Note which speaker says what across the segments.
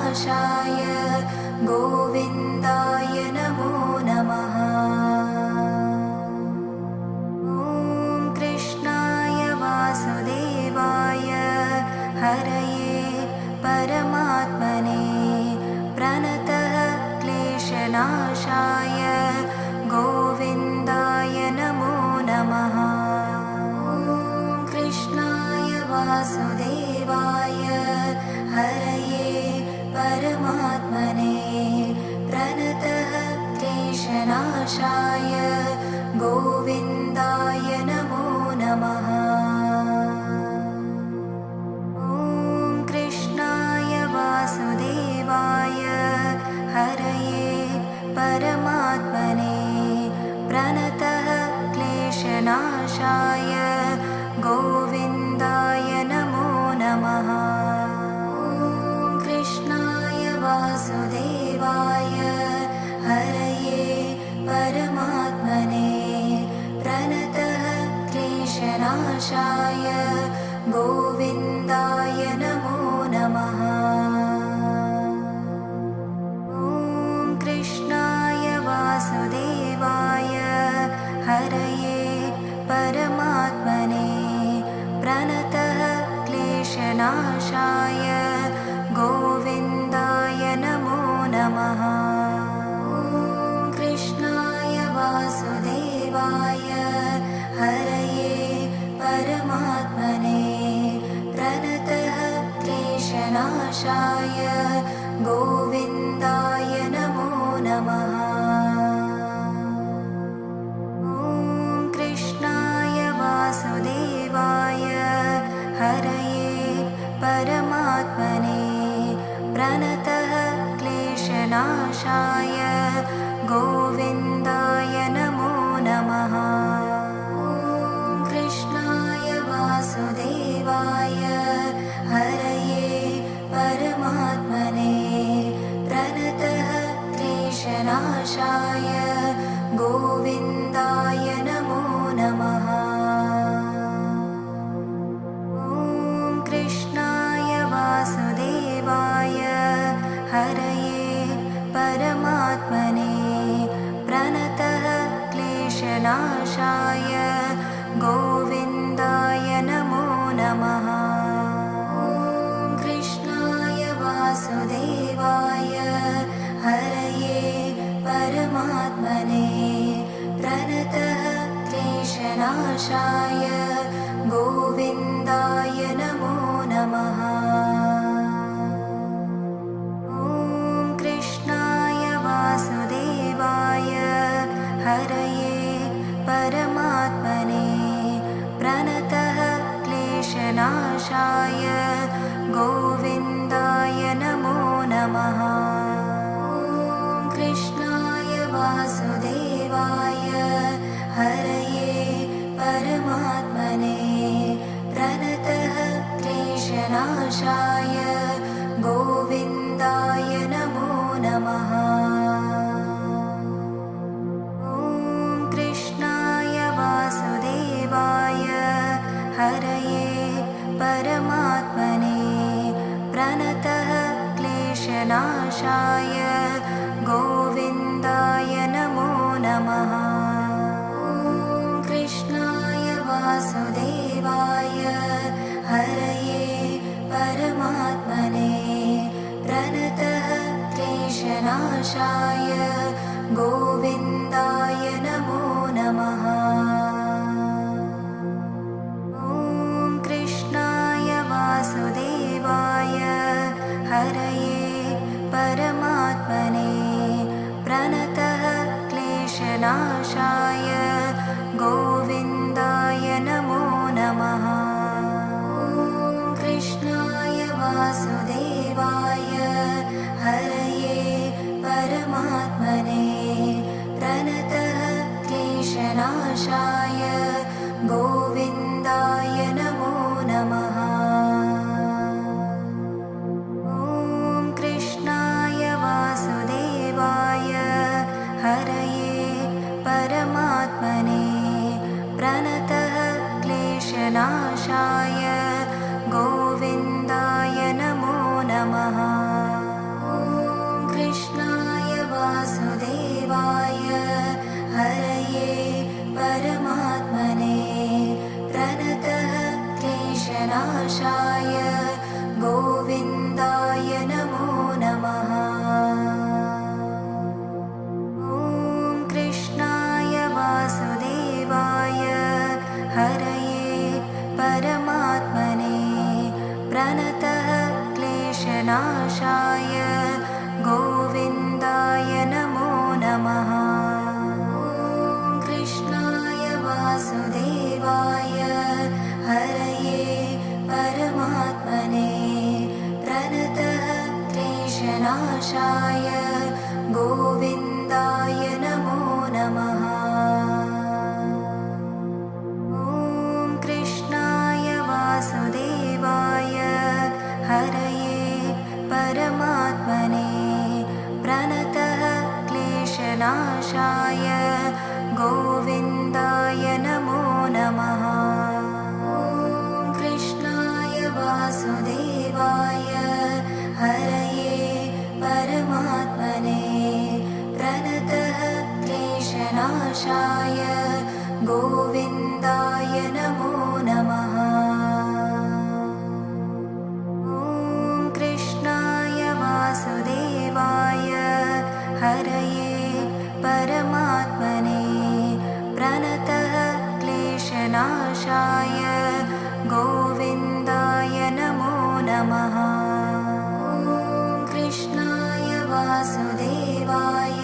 Speaker 1: क्लेशनाशाय गोविन्दाय नमो नमः। ॐ कृष्णाय वासुदेवाय हरये परमात्मने प्रणतः क्लेशनाशाय गोविन्दाय नमो नमः। ॐ कृष्णाय वासुदेवाय हरये परमात्मने प्रणतः क्लेशनाशाय गोविन्दाय नमो नमः। ॐ कृष्णाय वासुदेवाय हरये परमात्मने प्रणतः क्लेशनाशाय गोविन्दाय नमो नमः। ॐ कृष्णाय वासुदेवाय हरये परमात्मने प्रणतः क्लेशनाशाय गोविन्दाय नमो नमः। ॐ कृष्णाय वासुदेवाय हरये परमात्मने प्रणतः क्लेशनाशाय गोविन्दाय नमो नमः। ॐ कृष्णाय वासुदेवाय हरये परमात्मने प्रणतः क्लेशनाशाय गोविन्दाय नमो नमः। ॐ कृष्णाय वासुदेवाय हरये परमात्मने प्रणतः क्लेशनाशाय गोविन्दाय नमो नमः। ॐ कृष्णाय वासुदेवाय हरये परमात्मने प्रणतः क्लेशनाशाय गोविन्दाय नमो नमः। ॐ कृष्णाय वासुदेवाय हरये परमात्मने प्रणतः क्लेशनाशाय गोविन्दाय नमो नमः। ॐ कृष्णाय वासुदेवाय हरये परमात्मने प्रणतः क्लेशनाशाय गोविन्दाय नमो नमः। ॐ कृष्णाय वासुदेवाय हरये परमात्मने प्रणतः क्लेशनाशाय गोविन्दाय नमो नमः। ॐ कृष्णाय वासुदेवाय हरये परमात्मने प्रणतः क्लेशनाशाय गोविन्दाय नमो नमः। ॐ कृष्णाय वासुदेवाय हरये परमात्मने प्रणतः क्लेशनाशाय गोविन्दाय नमो नमः। ॐ कृष्णाय वासुदेवाय हरये परमात्मने प्रणतः क्लेशनाशाय गोविन्दाय नमो नमः। ॐ कृष्णाय वासुदेवाय हरये परमात्मने प्रणतः क्लेशनाशाय गोविन्दाय नमो नमः। ॐ कृष्णाय वासुदेवाय हरये परमात्मने प्रणतः क्लेशनाशाय गोविन्दाय नमो नमः। ॐ कृष्णाय वासुदेवाय हरये परमात्मने प्रणतः क्लेशनाशाय गोविन्दाय नमो नमः। क्लेशनाशाय गोविन्दाय नमो नमः। ॐ कृष्णाय वासुदेवाय हरये परमात्मने प्रणतः क्लेशनाशाय गोविन्दाय नमो नमः। ॐ कृष्णाय वासुदेवाय हरये परमात्मने प्रणतः क्लेशनाशाय गोविन्दाय नमो नमः। ॐ कृष्णाय वासुदेवाय हरये परमात्मने प्रणतः क्लेशनाशाय गोविन्दाय नमो नमः। ॐ कृष्णाय वासुदेवाय हरये परमात्मने प्रणतः क्लेशनाशाय गोविन्दाय नमो नमः। ॐ कृष्णाय वासुदेवाय हरये परमात्मने प्रणतः क्लेशनाशाय गोविन्दाय नमो नमः। ॐ कृष्णाय वासुदेवाय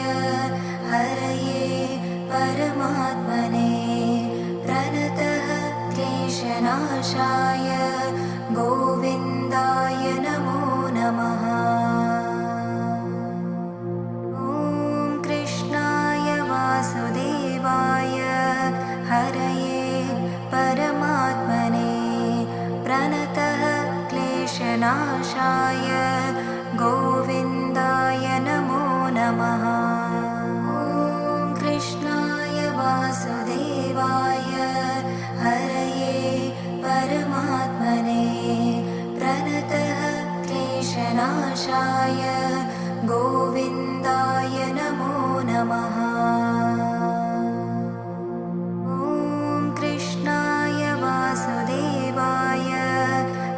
Speaker 1: हरये परमात्मने प्रणतः क्लेशनाशाय गोविन्दाय नमो नमः। ॐ कृष्णाय वासुदेवाय हरये परमात्मने प्रणतः क्लेशनाशाय गोविन्दाय नमो नमः। ॐ कृष्णाय वासुदेवाय हरये परमात्मने प्रणतः क्लेशनाशाय गोविन्दाय नमो नमः। ॐ कृष्णाय वासुदेवाय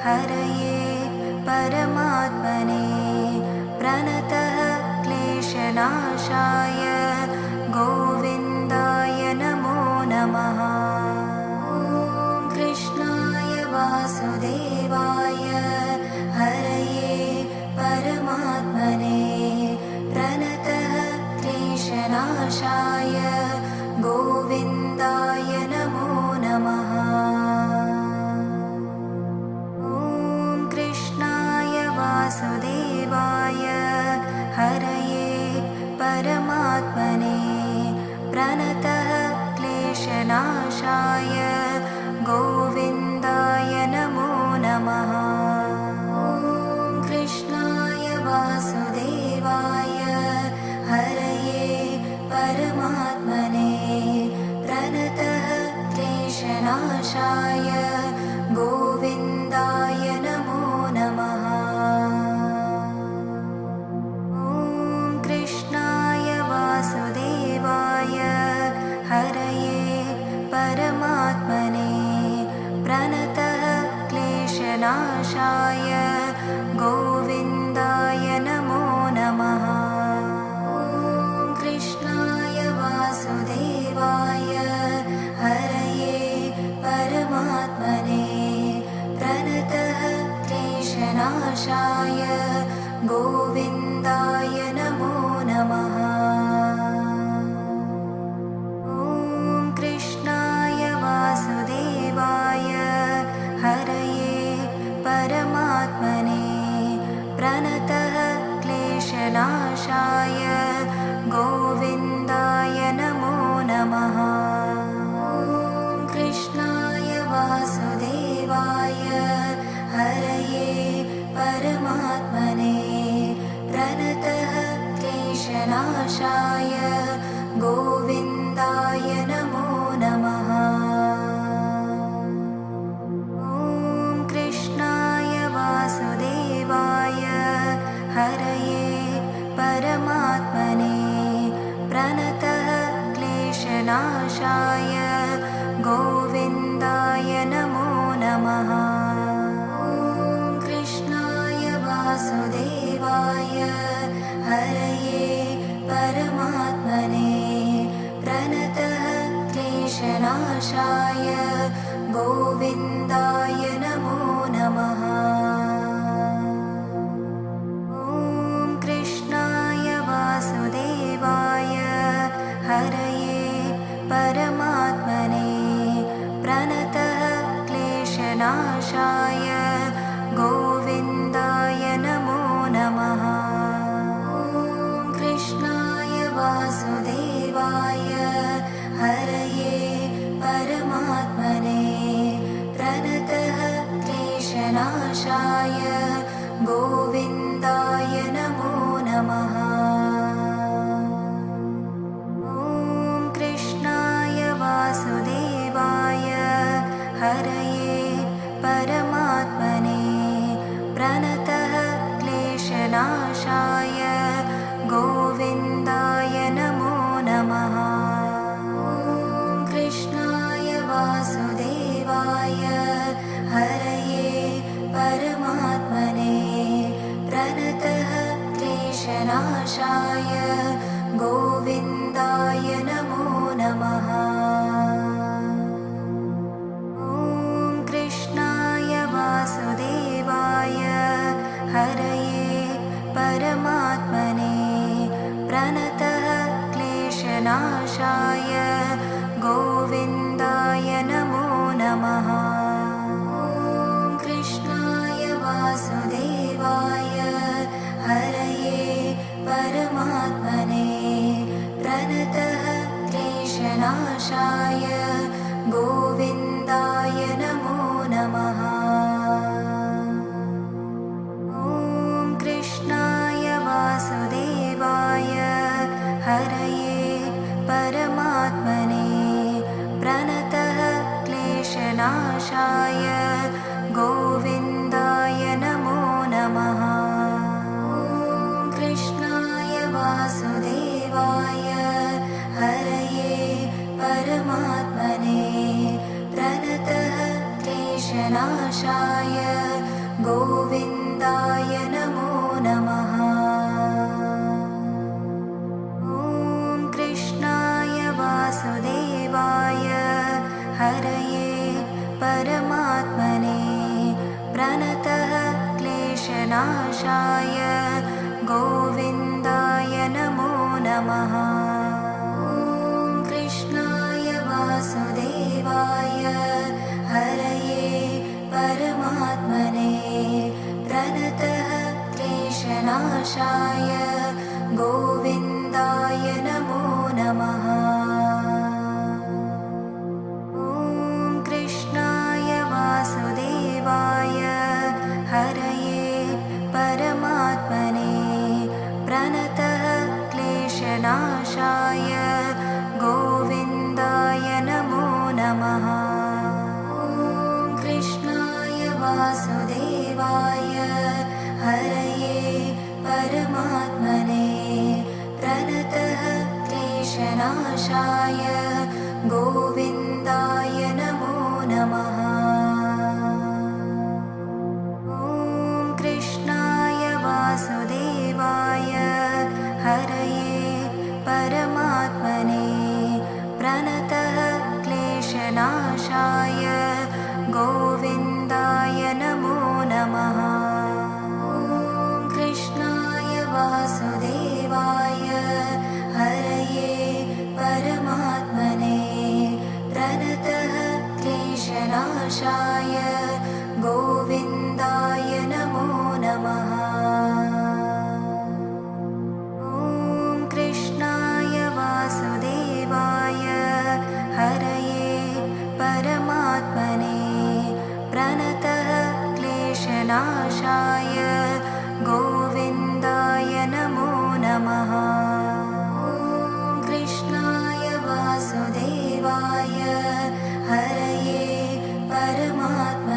Speaker 1: हरये परमात्मने प्रणतः क्लेशनाशाय गोविन्दाय नमो नमः। ॐ कृष्णाय वासुदेवाय हरये परमात्मने प्रणतः क्लेशनाशाय गोविन्दाय नमो नमः। ॐ कृष्णाय वासुदेवाय हरये परमात्मने प्रणतः क्लेशनाशाय गोविन्दाय नमो नमः। ॐ कृष्णाय वासुदेवाय हरये परमात्मने प्रणतः क्लेशनाशाय गोविन्दाय नमो नमः। ॐ कृष्णाय वासुदेवाय हरये परमात्मने प्रणतः क्लेशनाशाय गोविन्दाय नमो नमः। ॐ कृष्णाय वासुदेवाय हरये परमात्मने प्रणतः क्लेशनाशाय गोविन्दाय नमो नमः। ॐ कृष्णाय वासुदेवाय हरये परमात्मने प्रणतः क्लेशनाशाय गोविन्दाय नमो नमः। ॐ कृष्णाय वासुदेवाय हरये परमात्मने प्रणतः क्लेशनाशाय गोविन्दाय नमो नमः। ॐ कृष्णाय वासुदेवाय हरये परमात्मने प्रणतः क्लेशनाशाय गोविन्दाय नमो नमः। वासुदेवाय हरये परमात्मने प्रणतः क्लेशनाशाय गोविन्दाय नमो नमः। ॐ कृष्णाय वासुदेवाय हरये परमात्मने प्रणतः क्लेशनाशाय गोविन्दाय नमो नमः। ॐ कृष्णाय वासुदेवाय हरये परमात्मने प्रणतः क्लेशनाशाय गोविन्दाय नमो नमः। ॐ कृष्णाय वासुदेवाय हरये परमात्मने प्रणतः क्लेशनाशाय गोविन्दाय नमो नमः। ॐ कृष्णाय वासुदेवाय हरये परमात्मने प्रणतः क्लेशनाशाय गोविन्दाय नमो नमः। ॐ कृष्णाय वासुदेवाय हरये परमात्मने प्रणतः क्लेशनाशाय गोविन्दाय नमो नमः। ॐ कृष्णाय वासुदेवाय हरये परमात्मने प्रणतः क्लेशनाशाय गोविन्दाय नमो नमः। ॐ कृष्णाय वासुदेवाय हरये परमात्मने प्रणतः क्लेशनाशाय गोविन्दाय नमो नमः। ॐ कृष्णाय वासुदेवाय हरये परमात्मने प्रणतः क्लेशनाशाय गोविन्दाय नमो नमः। ॐ कृष्णाय वासुदेवाय हरये परमात्मने प्रणतः क्लेशनाशाय गोविन्दाय नमो नमः। ॐ कृष्णाय वासुदेवाय हरये परमात्मने प्रणतः क्लेशनाशाय गोविन्दाय नमो नमः। ॐ कृष्णाय वासुदेवाय हरये परमात्मने प्रणतः क्लेशनाशाय गोविन्दाय नमो नमः। ॐ कृष्णाय वासुदेवाय हरये परमात्मने प्रणतः क्लेशनाशाय गोविन्दाय नमो नमः। ॐ कृष्णाय वासुदेवाय हरये परमात्मने प्रणतः क्लेशनाशाय गोविन्दाय नमो नमः। ॐ कृष्णाय वासुदेवाय हरये परमात्मने प्रणतः क्लेशनाशाय गोविन्दाय नमो नमः। ॐ कृष्णाय वासुदेवाय हरये परमात्मने प्रणतः क्लेशनाशाय गोविन्दाय नमो नमः। ॐ कृष्णाय वासुदेवाय हरये परमात्मने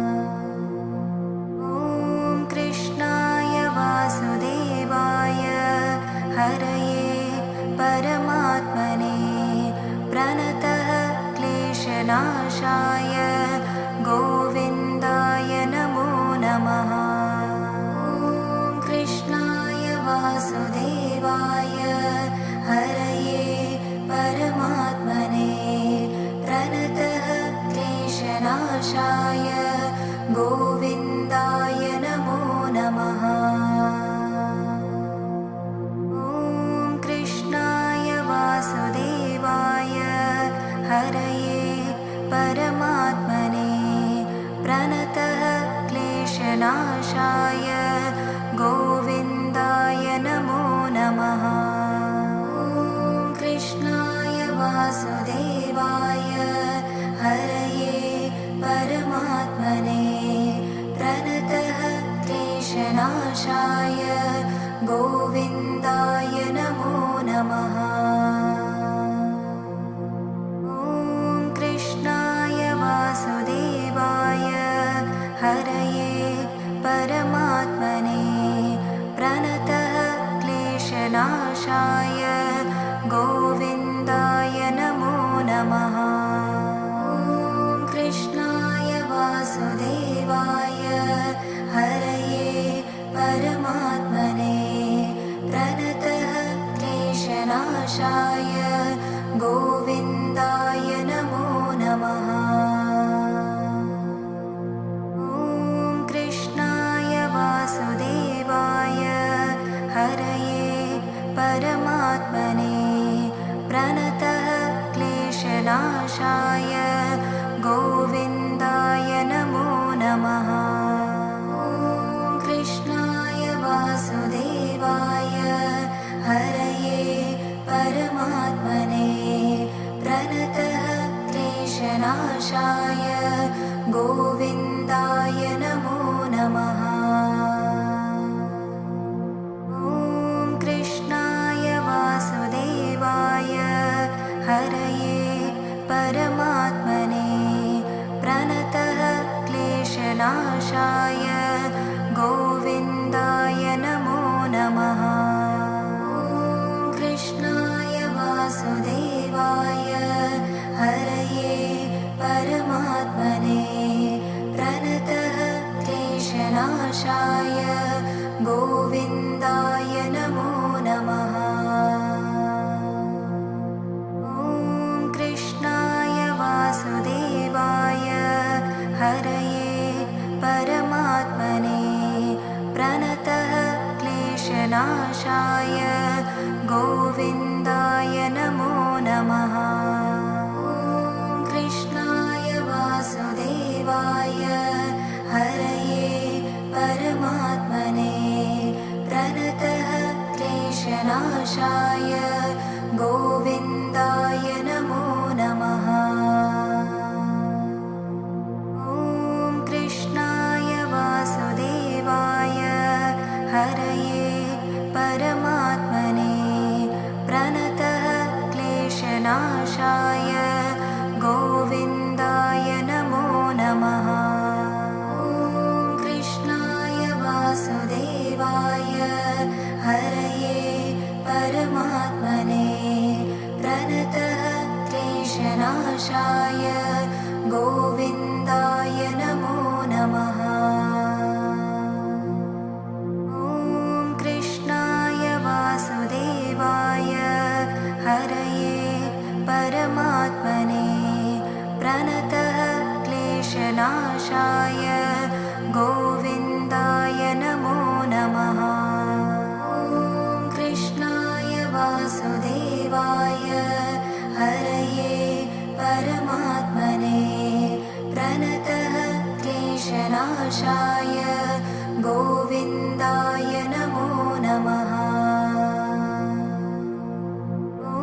Speaker 1: ॐ कृष्णाय वासुदेवाय हरये परमात्मने प्रणतः क्लेशनाशाय गोविन्दाय नमो नमः। ॐ कृष्णाय वासुदेवाय हरये परमात्मने प्रणतः क्लेशनाशाय गोविन्दाय नमो नमः। ॐ कृष्णाय वासुदेवाय हरये परमात्मने प्रणतः क्लेशनाशाय गोविन्दाय नमो नमः। ॐ कृष्णाय वासुदेवाय हरये परमात्मने प्रणतः क्लेशनाशाय गोविन्दाय नमो नमः। ॐ कृष्णाय वासुदेवाय हरये परमात्मने प्रणतः क्लेशनाशाय गोविन्दाय नमो नमः। ॐ कृष्णाय वासुदेवाय हरये परमात्मने प्रणतः क्लेशनाशाय गोविन्दाय नमो नमः। ॐ कृष्णाय वासुदेवाय हरये परमात्मने प्रणतः क्लेशनाशाय गोविन्दाय नमो नमः। ॐ कृष्णाय वासुदेवाय हरये परमात्मने प्रणतः क्लेशनाशाय गोविन्दाय नमो नमः। ॐ कृष्णाय वासुदेवाय हरये परमात्मने प्रणतः क्लेशनाशाय गोविन्दाय नमो नमः। ॐ कृष्णाय वासुदेवाय हरये परमात्मने प्रणतः क्लेशनाशाय गोविन्दाय नमो नमः। ॐ कृष्णाय वासुदेवाय हरये परमात्मने प्रणतः क्लेशनाशाय गोविन्दाय नमो नमः। ॐ कृष्णाय वासुदेवाय हरये परमात्मने प्रणतः क्लेशनाशाय गोविन्दाय नमो नमः। ॐ कृष्णाय वासुदेवाय हरये परमात्मने प्रणतः क्लेशनाशाय गोविन्दाय नमो नमः। ॐ कृष्णाय वासुदेवाय हरये परमात्मने प्रणतः क्लेशनाशाय गोविन्दाय नमो नमः। ॐ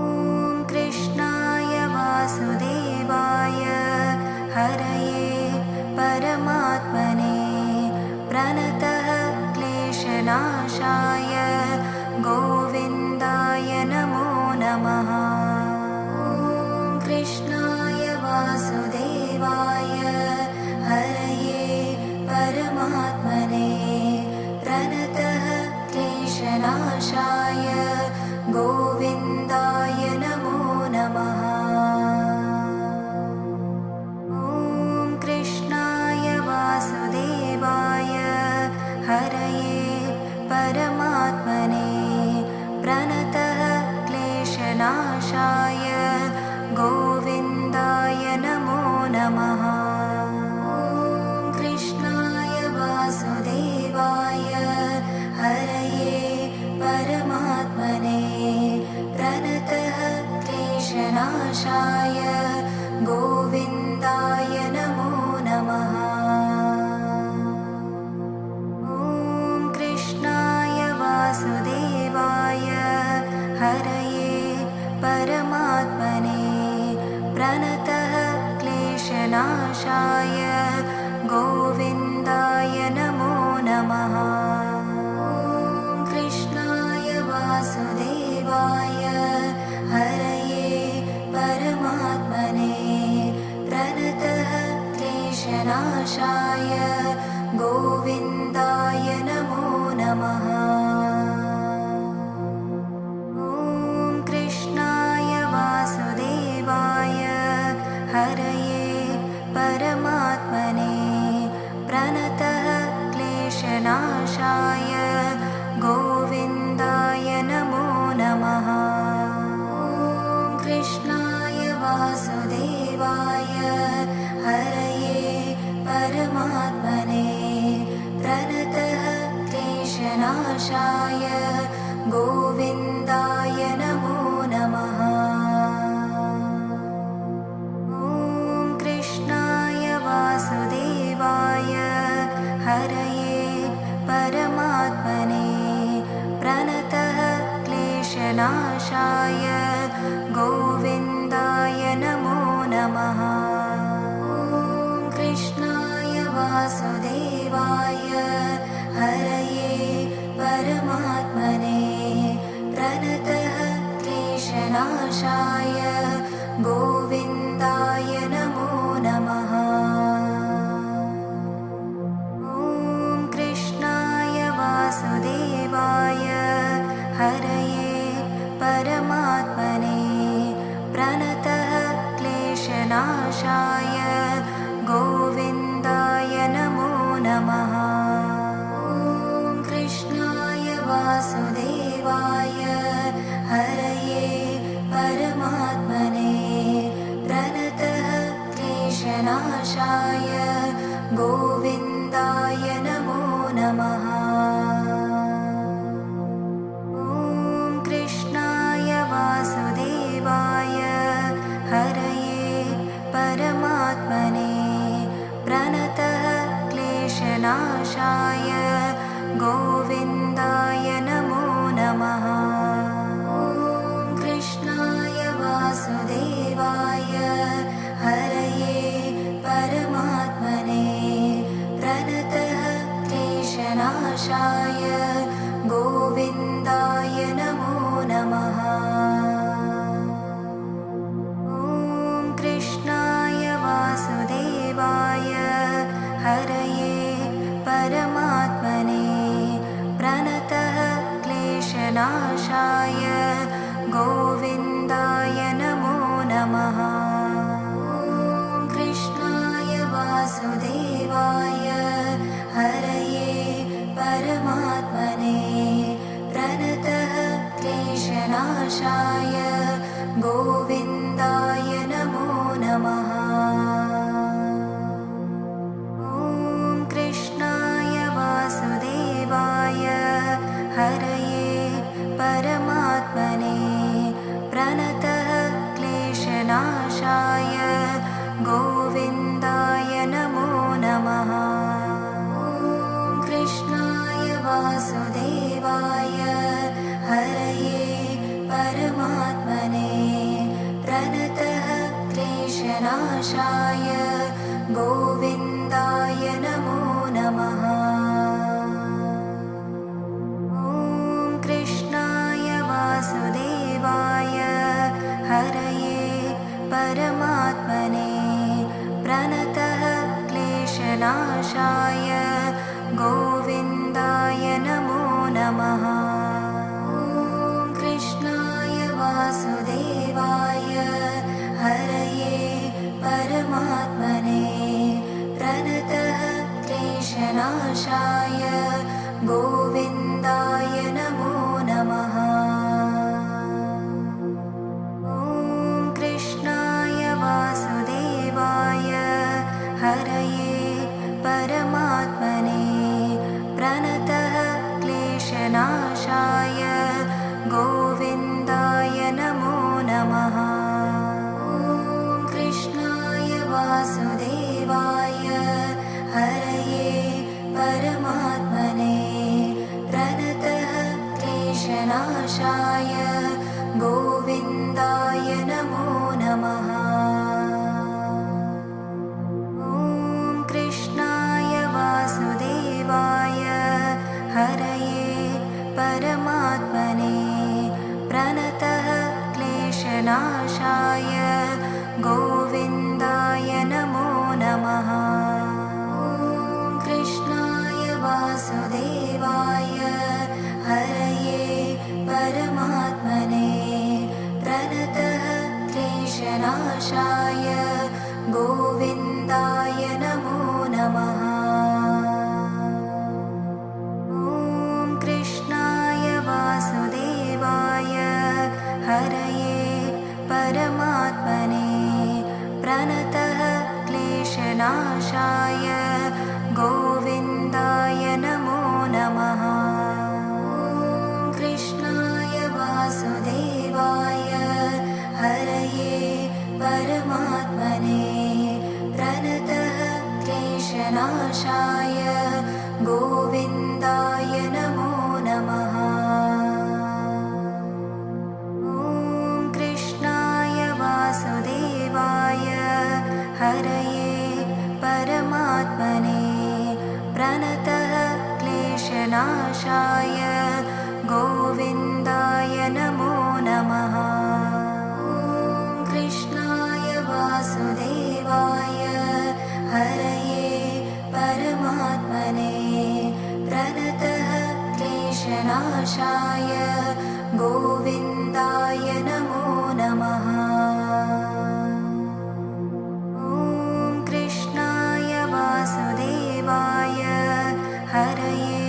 Speaker 1: कृष्णाय वासुदेवाय हरये परमात्मने प्रणतः कृष्णाय वासुदेवाय हरये परमात्मने प्रणतः क्लेशनाशाय गोविन्दाय नमो नमः। ॐ कृष्णाय वासुदेवाय हरये परमात्मने प्रणतः क्लेशनाशाय गोविन्दाय नमो नमः। ॐ कृष्णाय वासुदेवाय हरये परमात्मने प्रणतः क्लेशनाशाय गोविन्दाय नमो नमः। ॐ कृष्णाय वासुदेवाय हरये परमात्मने प्रणतः क्लेशनाशाय गोविन्दाय नमो नमः। ॐ कृष्णाय वासुदेवाय हरये परमात्मने प्रणतः क्लेशनाशाय गोविन्दाय नमो नमः। ॐ कृष्णाय वासुदेवाय हरये परमात्मने प्रणतः क्लेशनाशाय गोविन्दाय नमो नमः। ॐ कृष्णाय वासुदेवाय हरये परमात्मने प्रणतः क्लेशनाशाय गोविन्दाय नमो नमः। ॐ कृष्णाय वासुदेवाय हरये परमात्मने प्रणतः क्लेशनाशाय गोविन्दाय नमो नमः। ॐ कृष्णाय वासुदेवाय हरये परमात्मने प्रणतः क्लेशनाशाय गोविन्दाय नमो नमः। ॐ कृष्णाय वासुदेवाय हरये परमात्मने प्रणतः क्लेशनाशाय गोविन्दाय नमो नमः। ॐ कृष्णाय वासुदेवाय हरये परमात्मने प्रणतः क्लेशनाशाय गोविन्दाय नमो नमः। ॐ कृष्णाय वासुदेवाय हरये परमात्मने प्रणतः क्लेशनाशाय गोविन्दाय नमो नमः। ॐ कृष्णाय वासुदेवाय हरये परमात्मने प्रणतः क्लेशनाशाय गोविन्दाय नमो नमः। ॐ कृष्णाय वासुदेवाय हरये परमात्मने प्रणतः क्लेशनाशाय गोविन्दाय नमो नमः। ॐ कृष्णाय वासुदेवाय हरये परमात्मने प्रणतः क्लेशनाशाय गोविन्दाय नमो नमः। ॐ कृष्णाय वासुदेवाय हरये परमात्मने प्रणतः क्लेशनाशाय गोविन्दाय नमो नमः। ॐ कृष्णाय वासुदेवाय हरये परमात्मने प्रणतः क्लेशनाशाय गोविन्दाय नमो नमः। ॐ कृष्णाय वासुदेवाय हरये परमात्मने प्रणतः क्लेशनाशाय गोविन्दाय नमो नमः। ॐ कृष्णाय वासुदेवाय हरये परमात्मने प्रणतः क्लेशनाशाय गोविन्दाय नमो नमः। ॐ कृष्णाय वासुदेवाय हरये परमात्मने प्रणतः क्लेशनाशाय गोविन्दाय नमो नमः। ॐ कृष्णाय वासुदेवाय हरये परमात्मने प्रणतः क्लेशनाशाय गोविन्दाय नमो नमः। ॐ कृष्णाय वासुदेवाय हरये परमात्मने प्रणतः क्लेशनाशाय गोविन्दाय नमो नमः। ॐ कृष्णाय वासुदेवाय हरये परमात्मने प्रणतः क्लेशनाशाय गोविन्दाय नमो नमः। ॐ कृष्णाय वासुदेवाय हरये परमात्मने प्रणतः क्लेशनाशाय गोविन्दाय नमो नमः। ॐ कृष्णाय वासुदेवाय हरये परमात्मने प्रणतः क्लेशनाशाय गोविन्दाय नमो नमः। ॐ कृष्णाय वासुदेवाय हरये परमात्मने प्रणतः क्लेशनाशाय गोविन्दाय नमो नमः। ॐ कृष्णाय वासुदेवाय हरये परमात्मने प्रणतः क्लेशनाशाय गोविन्दाय नमो नमः। ॐ कृष्णाय वासुदेवाय हरये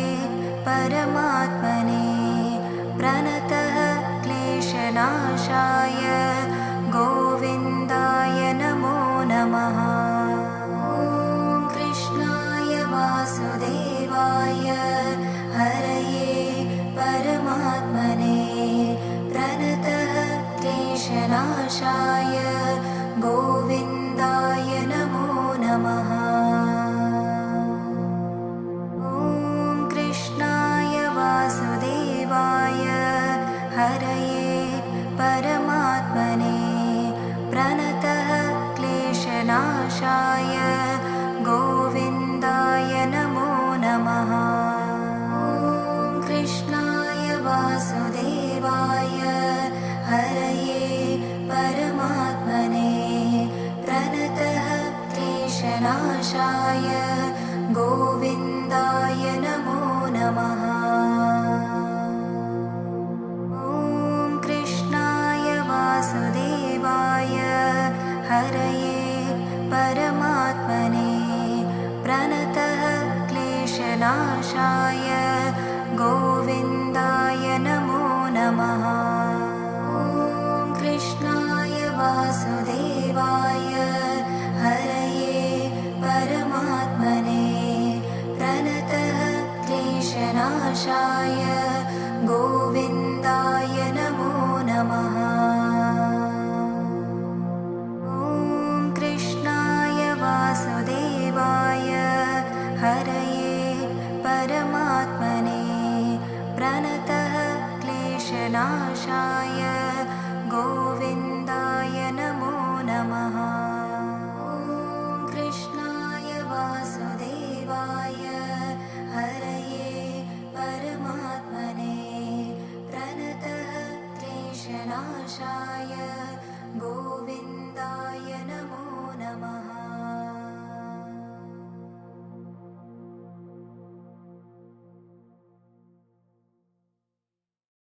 Speaker 1: परमात्मने प्रणतः क्लेशनाशाय गोविन्दाय नमो नमः। ॐ कृष्णाय वासुदेवाय हरये परमात्मने प्रणतः क्लेशनाशाय गोविन्दाय नमो नमः। ॐ कृष्णाय वासुदेवाय हरये परमात्मने प्रणतः क्लेशनाशाय गोविन्दाय नमो नमः। ॐ कृष्णाय वासुदेवाय हरये परमात्मने प्रणतः क्लेशनाशाय गोविन्दाय नमो नमः। ॐ कृष्णाय वासुदेवाय हरये परमात्मने प्रणतः क्लेशनाशाय गोविन्दाय नमो नमः। ॐ कृष्णाय वासुदेवाय हरये परमात्मने प्रणतः क्लेशनाशाय